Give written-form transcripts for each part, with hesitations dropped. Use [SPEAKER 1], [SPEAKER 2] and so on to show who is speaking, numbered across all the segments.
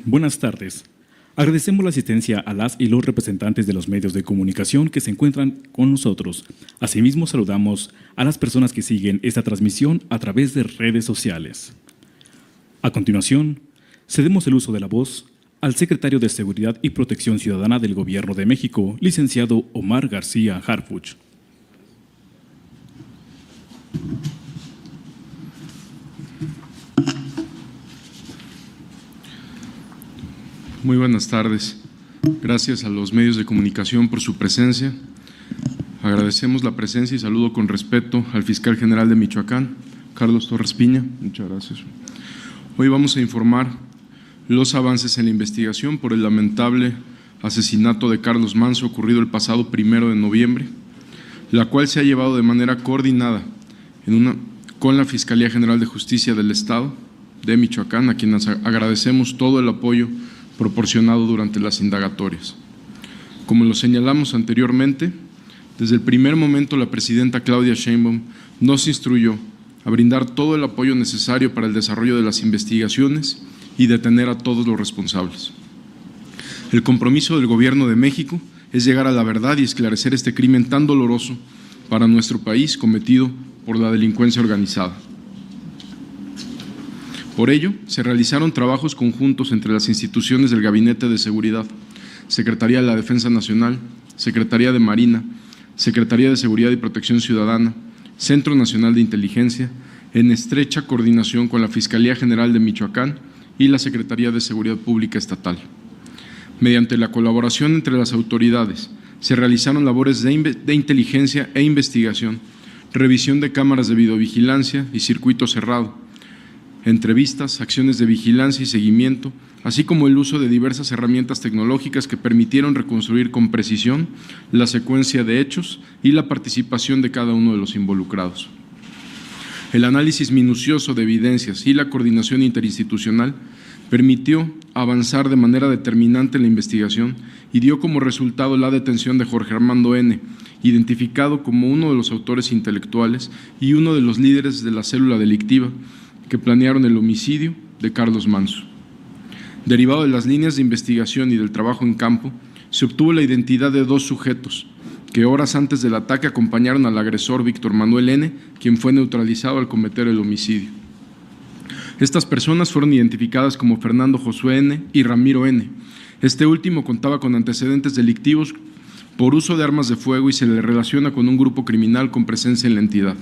[SPEAKER 1] Buenas tardes. Agradecemos la asistencia a las y los representantes de los medios de comunicación que se encuentran con nosotros. Asimismo, saludamos a las personas que siguen esta transmisión a través de redes sociales. A continuación, cedemos el uso de la voz al secretario de Seguridad y Protección Ciudadana del Gobierno de México, licenciado Omar García Harfuch.
[SPEAKER 2] Muy buenas tardes. Gracias a los medios de comunicación por su presencia. Agradecemos la presencia y saludo con respeto al fiscal general de Michoacán, Carlos Torres Piña. Muchas gracias. Hoy vamos a informar los avances en la investigación por el lamentable asesinato de Carlos Manso ocurrido el pasado 1 de noviembre, la cual se ha llevado de manera coordinada con la Fiscalía General de Justicia del Estado de Michoacán, a quienes agradecemos todo el apoyo proporcionado durante las indagatorias. Como lo señalamos anteriormente, desde el primer momento la presidenta Claudia Sheinbaum nos instruyó a brindar todo el apoyo necesario para el desarrollo de las investigaciones y detener a todos los responsables. El compromiso del Gobierno de México es llegar a la verdad y esclarecer este crimen tan doloroso para nuestro país cometido por la delincuencia organizada. Por ello, se realizaron trabajos conjuntos entre las instituciones del Gabinete de Seguridad, Secretaría de la Defensa Nacional, Secretaría de Marina, Secretaría de Seguridad y Protección Ciudadana, Centro Nacional de Inteligencia, en estrecha coordinación con la Fiscalía General de Michoacán y la Secretaría de Seguridad Pública Estatal. Mediante la colaboración entre las autoridades, se realizaron labores de inteligencia e investigación, revisión de cámaras de videovigilancia y circuito cerrado, entrevistas, acciones de vigilancia y seguimiento, así como el uso de diversas herramientas tecnológicas que permitieron reconstruir con precisión la secuencia de hechos y la participación de cada uno de los involucrados. El análisis minucioso de evidencias y la coordinación interinstitucional permitió avanzar de manera determinante en la investigación y dio como resultado la detención de Jorge Armando N., identificado como uno de los autores intelectuales y uno de los líderes de la célula delictiva que planearon el homicidio de Carlos Manso. Derivado de las líneas de investigación y del trabajo en campo, se obtuvo la identidad de 2 sujetos que horas antes del ataque acompañaron al agresor Víctor Manuel N., quien fue neutralizado al cometer el homicidio. Estas personas fueron identificadas como Fernando Josué N. y Ramiro N. Este último contaba con antecedentes delictivos por uso de armas de fuego y se le relaciona con un grupo criminal con presencia en la entidad.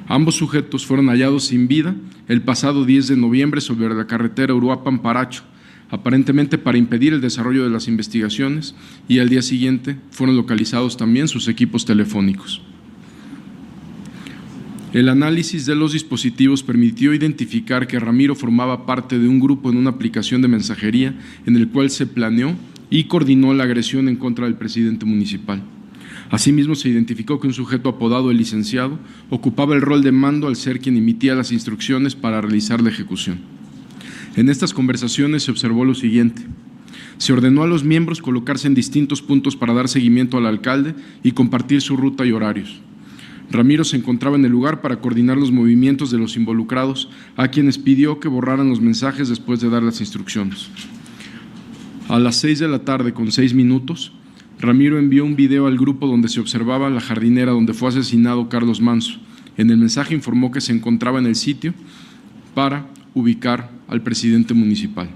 [SPEAKER 2] Ambos sujetos fueron hallados sin vida el pasado 10 de noviembre sobre la carretera Uruapan-Paracho, aparentemente para impedir el desarrollo de las investigaciones, y al día siguiente fueron localizados también sus equipos telefónicos. El análisis de los dispositivos permitió identificar que Ramiro formaba parte de un grupo en una aplicación de mensajería en el cual se planeó y coordinó la agresión en contra del presidente municipal. Asimismo, se identificó que un sujeto apodado El Licenciado ocupaba el rol de mando al ser quien emitía las instrucciones para realizar la ejecución. En estas conversaciones se observó lo siguiente: se ordenó a los miembros colocarse en distintos puntos para dar seguimiento al alcalde y compartir su ruta y horarios. Ramiro se encontraba en el lugar para coordinar los movimientos de los involucrados, a quienes pidió que borraran los mensajes después de dar las instrucciones. A las 6 de la tarde con 6 minutos, Ramiro envió un video al grupo donde se observaba la jardinera donde fue asesinado Carlos Manso. En el mensaje informó que se encontraba en el sitio para ubicar al presidente municipal.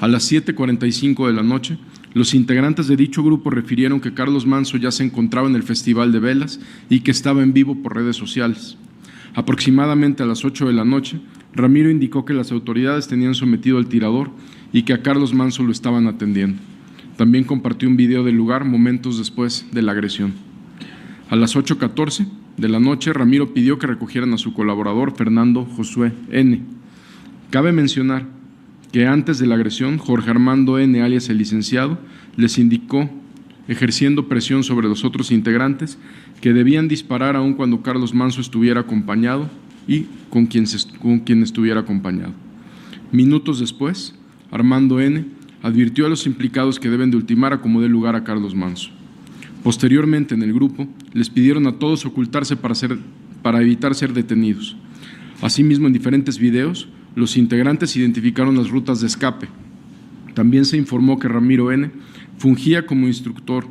[SPEAKER 2] A las 7:45 de la noche, los integrantes de dicho grupo refirieron que Carlos Manso ya se encontraba en el Festival de Velas y que estaba en vivo por redes sociales. Aproximadamente a las 8 de la noche, Ramiro indicó que las autoridades tenían sometido al tirador y que a Carlos Manso lo estaban atendiendo. También compartió un video del lugar momentos después de la agresión. A las 8:14 de la noche, Ramiro pidió que recogieran a su colaborador Fernando Josué N. Cabe mencionar que antes de la agresión, Jorge Armando N., alias El Licenciado, les indicó, ejerciendo presión sobre los otros integrantes, que debían disparar aun cuando Carlos Manso estuviera acompañado y con quien estuviera acompañado. Minutos después, Armando N. advirtió a los implicados que deben de ultimar a como dé lugar a Carlos Manso. Posteriormente, en el grupo, les pidieron a todos ocultarse para evitar ser detenidos. Asimismo, en diferentes videos, los integrantes identificaron las rutas de escape. También se informó que Ramiro N. fungía como instructor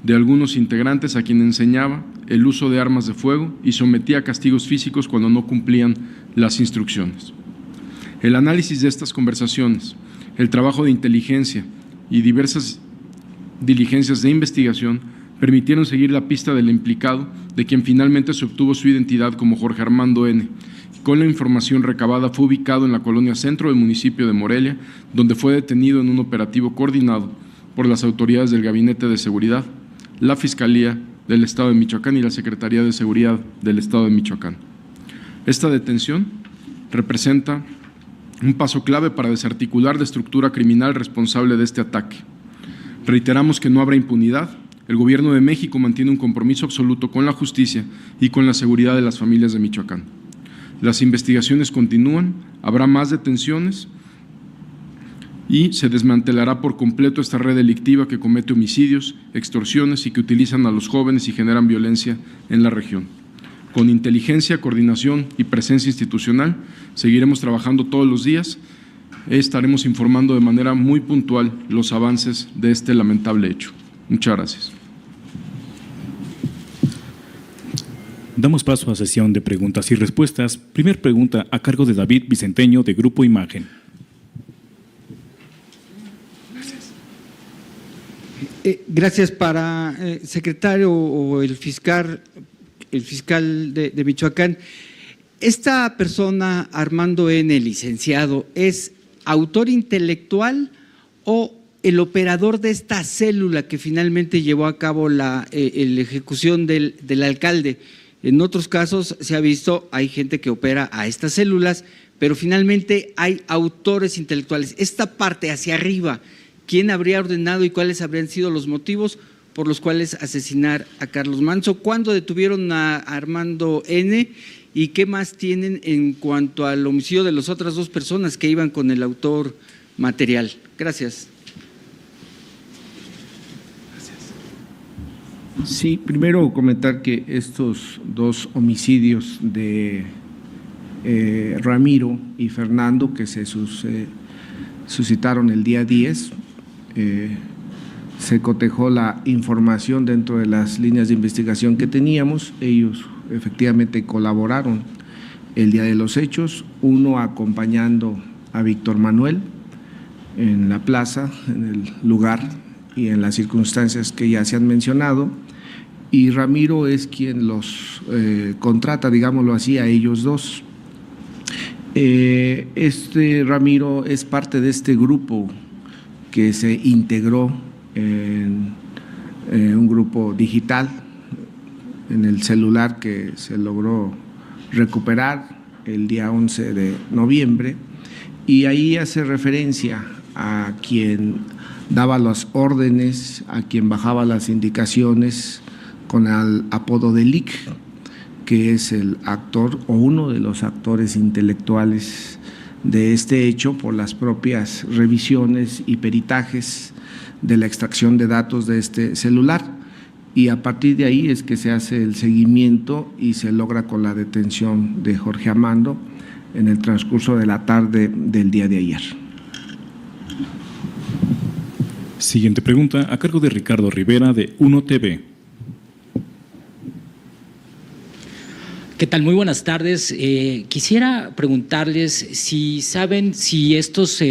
[SPEAKER 2] de algunos integrantes a quien enseñaba el uso de armas de fuego y sometía a castigos físicos cuando no cumplían las instrucciones. El análisis de estas conversaciones, el trabajo de inteligencia y diversas diligencias de investigación permitieron seguir la pista del implicado, de quien finalmente se obtuvo su identidad como Jorge Armando N. Con la información recabada fue ubicado en la colonia Centro del municipio de Morelia, donde fue detenido en un operativo coordinado por las autoridades del Gabinete de Seguridad, la Fiscalía del Estado de Michoacán y la Secretaría de Seguridad del Estado de Michoacán. Esta detención representa un paso clave para desarticular la estructura criminal responsable de este ataque. Reiteramos que no habrá impunidad. El Gobierno de México mantiene un compromiso absoluto con la justicia y con la seguridad de las familias de Michoacán. Las investigaciones continúan, habrá más detenciones y se desmantelará por completo esta red delictiva que comete homicidios, extorsiones y que utilizan a los jóvenes y generan violencia en la región. Con inteligencia, coordinación y presencia institucional, seguiremos trabajando todos los días. Estaremos informando de manera muy puntual los avances de este lamentable hecho. Muchas gracias.
[SPEAKER 1] Damos paso a sesión de preguntas y respuestas. Primer pregunta a cargo de David Vicenteño, de Grupo Imagen.
[SPEAKER 3] Gracias. Para secretario o el fiscal de Michoacán. Esta persona, Armando N., licenciado, ¿es autor intelectual o el operador de esta célula que finalmente llevó a cabo la ejecución del alcalde? En otros casos se ha visto, hay gente que opera a estas células, pero finalmente hay autores intelectuales. Esta parte hacia arriba, ¿quién habría ordenado y cuáles habrían sido los motivos por los cuales asesinar a Carlos Manzo? ¿Cuándo detuvieron a Armando N.? ¿Y qué más tienen en cuanto al homicidio de las otras dos personas que iban con el autor material? Gracias.
[SPEAKER 4] Sí, primero comentar que estos dos homicidios de Ramiro y Fernando, que se suscitaron el día 10, se cotejó la información dentro de las líneas de investigación que teníamos. Ellos efectivamente colaboraron el día de los hechos, uno acompañando a Víctor Manuel en la plaza, en el lugar y en las circunstancias que ya se han mencionado, y Ramiro es quien los contrata, digámoslo así, a ellos dos. Ramiro es parte de este grupo que se integró en un grupo digital, en el celular que se logró recuperar el día 11 de noviembre, y ahí hace referencia a quien daba las órdenes, a quien bajaba las indicaciones con el apodo de Lick, que es el actor o uno de los actores intelectuales de este hecho por las propias revisiones y peritajes de la extracción de datos de este celular. Y a partir de ahí es que se hace el seguimiento y se logra con la detención de Jorge Armando en el transcurso de la tarde del día de ayer.
[SPEAKER 1] Siguiente pregunta a cargo de Ricardo Rivera, de Uno TV.
[SPEAKER 5] ¿Qué tal? Muy buenas tardes. Quisiera preguntarles si saben si estos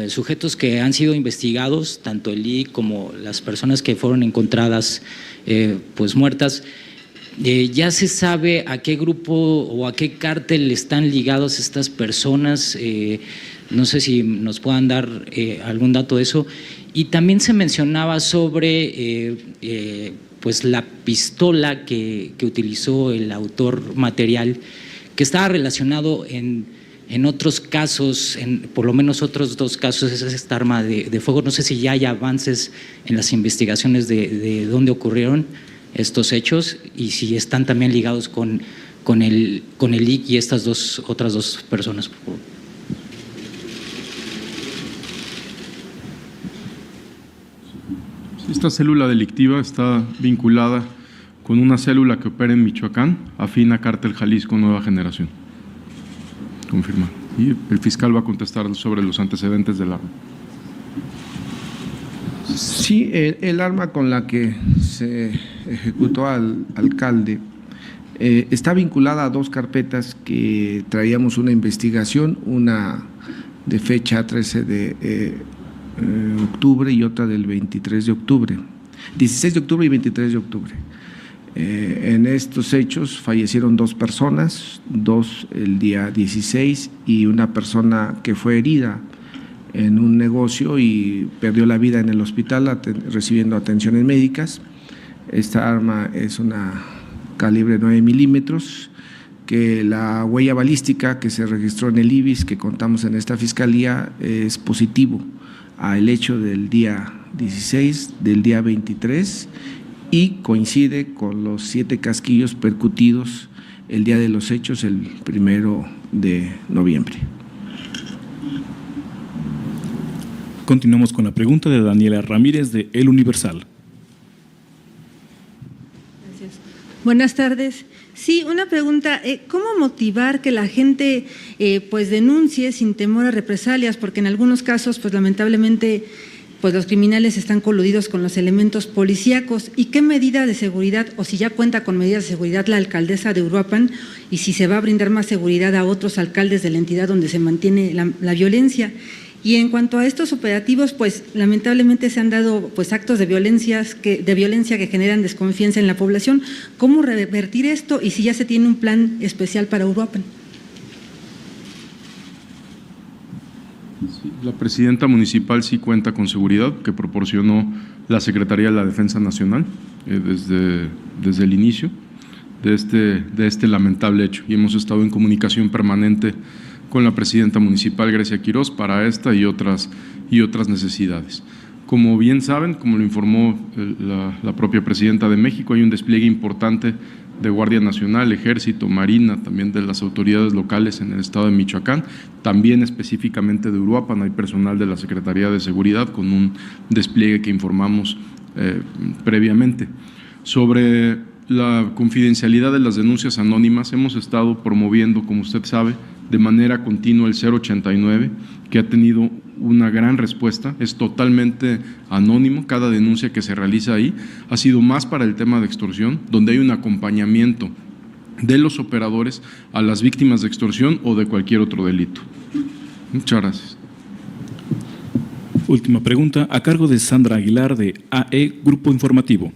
[SPEAKER 5] sujetos que han sido investigados, tanto el IC como las personas que fueron encontradas pues muertas, ¿ya se sabe a qué grupo o a qué cártel están ligados estas personas? No sé si nos puedan dar algún dato de eso. Y también se mencionaba sobre pues la pistola que utilizó el autor material, que estaba relacionado en otros casos, por lo menos otros dos casos, es esta arma de fuego. No sé si ya hay avances en las investigaciones de dónde ocurrieron estos hechos y si están también ligados con el IC y estas otras dos personas, por favor.
[SPEAKER 2] Esta célula delictiva está vinculada con una célula que opera en Michoacán, afín a Cártel Jalisco Nueva Generación. Confirmado. Y el fiscal va a contestar sobre los antecedentes del arma.
[SPEAKER 4] Sí, el arma con la que se ejecutó al alcalde está vinculada a dos carpetas que traíamos una investigación, una de fecha 13 de octubre y otra del 23 de octubre, 16 de octubre y 23 de octubre. En estos hechos fallecieron dos personas, dos el día 16 y una persona que fue herida en un negocio y perdió la vida en el hospital recibiendo atenciones médicas. Esta arma es una calibre 9 milímetros, que la huella balística que se registró en el IBIS que contamos en esta fiscalía es positivo al hecho del día 16, del día 23 y coincide con los 7 casquillos percutidos el día de los hechos, el 1 de noviembre.
[SPEAKER 1] Continuamos con la pregunta de Daniela Ramírez de El Universal.
[SPEAKER 6] Gracias. Buenas tardes. Sí, una pregunta, ¿cómo motivar que la gente pues denuncie sin temor a represalias? Porque en algunos casos, pues lamentablemente, pues los criminales están coludidos con los elementos policíacos. ¿Y qué medida de seguridad, o si ya cuenta con medidas de seguridad la alcaldesa de Uruapan, y si se va a brindar más seguridad a otros alcaldes de la entidad donde se mantiene la violencia? Y en cuanto a estos operativos, pues lamentablemente se han dado pues actos de violencia que generan desconfianza en la población. ¿Cómo revertir esto y si ya se tiene un plan especial para Uruapan?
[SPEAKER 2] La presidenta municipal sí cuenta con seguridad que proporcionó la Secretaría de la Defensa Nacional desde el inicio de este lamentable hecho, y hemos estado en comunicación permanente con la presidenta municipal Grecia Quirós para esta y otras necesidades. Como bien saben, como lo informó la propia presidenta de México, hay un despliegue importante de Guardia Nacional, Ejército, Marina, también de las autoridades locales en el estado de Michoacán, también específicamente de Uruapan hay personal de la Secretaría de Seguridad con un despliegue que informamos previamente. Sobre la confidencialidad de las denuncias anónimas, hemos estado promoviendo, como usted sabe, de manera continua el 089, que ha tenido una gran respuesta, es totalmente anónimo, cada denuncia que se realiza ahí ha sido más para el tema de extorsión, donde hay un acompañamiento de los operadores a las víctimas de extorsión o de cualquier otro delito. Muchas gracias.
[SPEAKER 1] Última pregunta, a cargo de Sandra Aguilar de AE Grupo Informativo.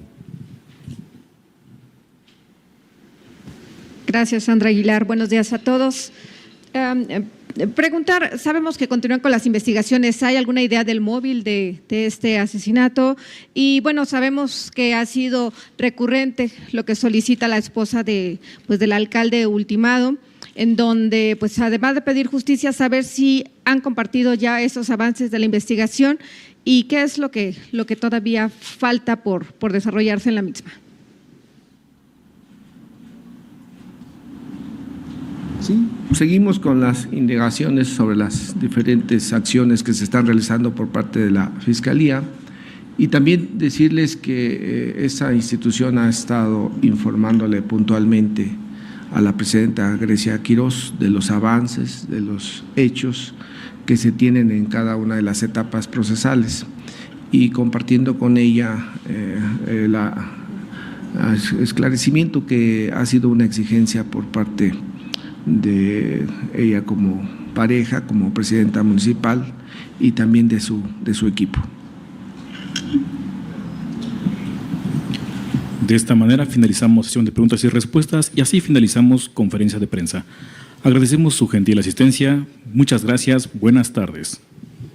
[SPEAKER 7] Gracias, Sandra Aguilar. Buenos días a todos. Preguntar, sabemos que continúan con las investigaciones, ¿hay alguna idea del móvil de este asesinato? Y bueno, sabemos que ha sido recurrente lo que solicita la esposa del alcalde ultimado, en donde, pues además de pedir justicia, saber si han compartido ya esos avances de la investigación y qué es lo que todavía falta por desarrollarse en la misma.
[SPEAKER 4] Sí, seguimos con las indagaciones sobre las diferentes acciones que se están realizando por parte de la Fiscalía y también decirles que esa institución ha estado informándole puntualmente a la presidenta Grecia Quirós de los avances, de los hechos que se tienen en cada una de las etapas procesales y compartiendo con ella el esclarecimiento que ha sido una exigencia por parte de ella como pareja, como presidenta municipal y también de su equipo.
[SPEAKER 1] De esta manera finalizamos sesión de preguntas y respuestas y así finalizamos conferencia de prensa. Agradecemos su gentil asistencia. Muchas gracias. Buenas tardes.